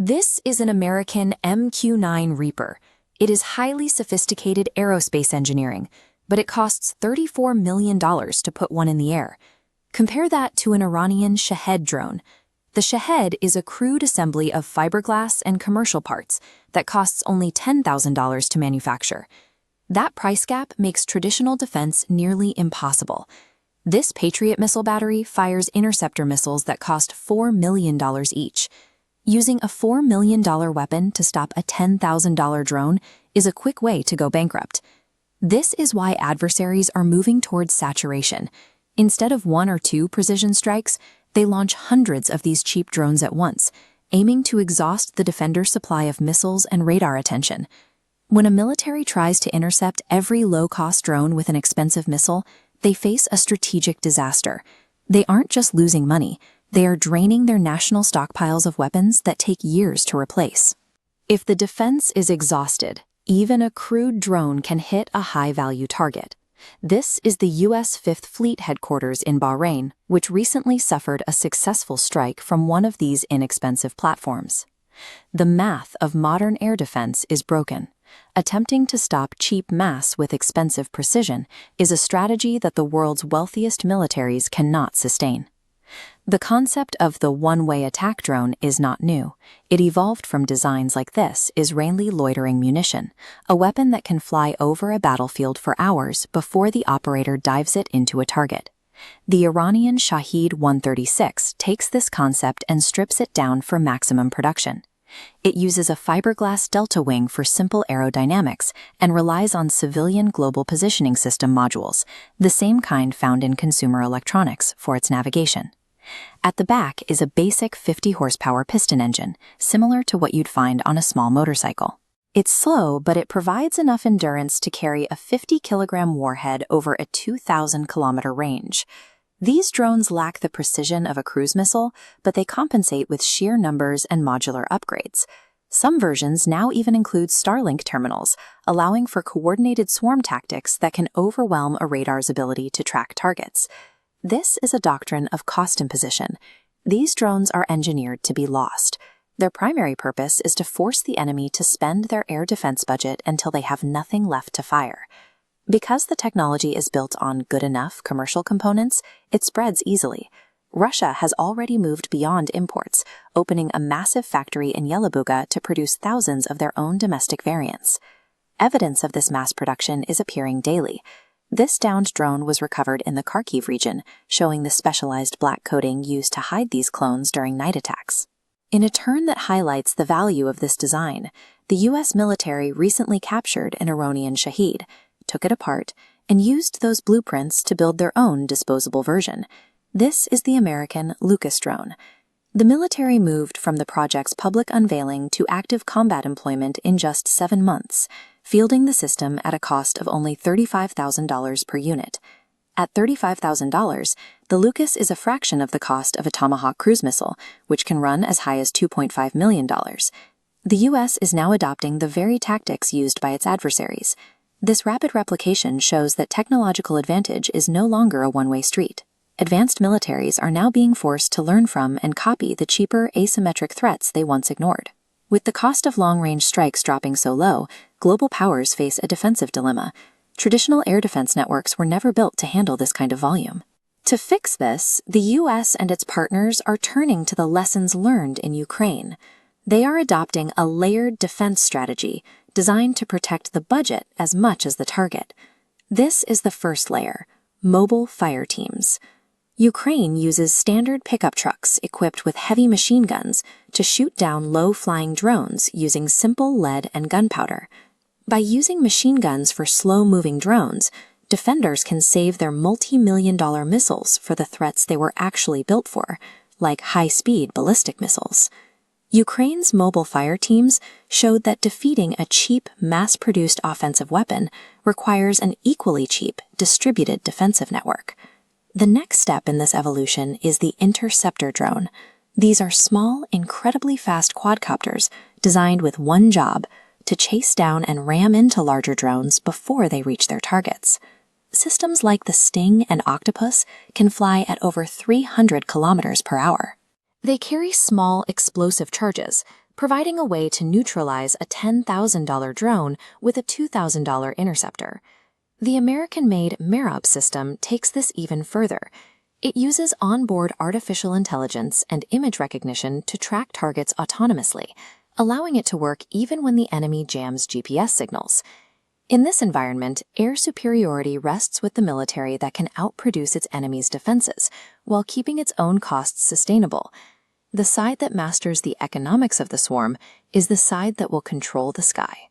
This is an American MQ-9 Reaper. It is highly sophisticated aerospace engineering, but it costs $34 million to put one in the air. Compare that to an Iranian Shahed drone. The Shahed is a crude assembly of fiberglass and commercial parts that costs only $10,000 to manufacture. That price gap makes traditional defense nearly impossible. This Patriot missile battery fires interceptor missiles that cost $4 million each. Using a $4 million weapon to stop a $10,000 drone is a quick way to go bankrupt. This is why adversaries are moving towards saturation. Instead of one or two precision strikes, they launch hundreds of these cheap drones at once, aiming to exhaust the defender's supply of missiles and radar attention. When a military tries to intercept every low-cost drone with an expensive missile, they face a strategic disaster. They aren't just losing money, they are draining their national stockpiles of weapons that take years to replace. If the defense is exhausted, even a crude drone can hit a high-value target. This is the U.S. Fifth Fleet headquarters in Bahrain, which recently suffered a successful strike from one of these inexpensive platforms. The math of modern air defense is broken. Attempting to stop cheap mass with expensive precision is a strategy that the world's wealthiest militaries cannot sustain. The concept of the one-way attack drone is not new. It evolved from designs like this Israeli loitering munition, a weapon that can fly over a battlefield for hours before the operator dives it into a target. The Iranian Shahed 136 takes this concept and strips it down for maximum production. It uses a fiberglass delta wing for simple aerodynamics and relies on civilian global positioning system modules, the same kind found in consumer electronics, for its navigation. At the back is a basic 50-horsepower piston engine, similar to what you'd find on a small motorcycle. It's slow, but it provides enough endurance to carry a 50-kilogram warhead over a 2,000-kilometer range. These drones lack the precision of a cruise missile, but they compensate with sheer numbers and modular upgrades. Some versions now even include Starlink terminals, allowing for coordinated swarm tactics that can overwhelm a radar's ability to track targets. This is a doctrine of cost imposition. These drones are engineered to be lost. Their primary purpose is to force the enemy to spend their air defense budget until they have nothing left to fire. Because the technology is built on good enough commercial components, it spreads easily. Russia has already moved beyond imports, opening a massive factory in Yelabuga to produce thousands of their own domestic variants. Evidence of this mass production is appearing daily. This downed drone was recovered in the Kharkiv region, showing the specialized black coating used to hide these clones during night attacks. In a turn that highlights the value of this design, the U.S. military recently captured an Iranian Shahed, took it apart, and used those blueprints to build their own disposable version. This is the American Lucas drone. The military moved from the project's public unveiling to active combat employment in just 7 months, fielding the system at a cost of only $35,000 per unit. At $35,000, the Lucas is a fraction of the cost of a Tomahawk cruise missile, which can run as high as $2.5 million. The U.S. is now adopting the very tactics used by its adversaries. This rapid replication shows that technological advantage is no longer a one-way street. Advanced militaries are now being forced to learn from and copy the cheaper asymmetric threats they once ignored. With the cost of long-range strikes dropping so low, global powers face a defensive dilemma. Traditional air defense networks were never built to handle this kind of volume. To fix this, the U.S. and its partners are turning to the lessons learned in Ukraine. They are adopting a layered defense strategy designed to protect the budget as much as the target. This is the first layer: mobile fire teams. Ukraine uses standard pickup trucks equipped with heavy machine guns to shoot down low-flying drones using simple lead and gunpowder. By using machine guns for slow-moving drones, defenders can save their multi-million-dollar missiles for the threats they were actually built for, like high-speed ballistic missiles. Ukraine's mobile fire teams showed that defeating a cheap, mass-produced offensive weapon requires an equally cheap, distributed defensive network. The next step in this evolution is the interceptor drone. These are small, incredibly fast quadcopters designed with one job: to chase down and ram into larger drones before they reach their targets. Systems like the Sting and Octopus can fly at over 300 kilometers per hour. They carry small, explosive charges, providing a way to neutralize a $10,000 drone with a $2,000 interceptor. The American-made Merab system takes this even further. It uses onboard artificial intelligence and image recognition to track targets autonomously, allowing it to work even when the enemy jams GPS signals. In this environment, air superiority rests with the military that can outproduce its enemy's defenses, while keeping its own costs sustainable. The side that masters the economics of the swarm is the side that will control the sky.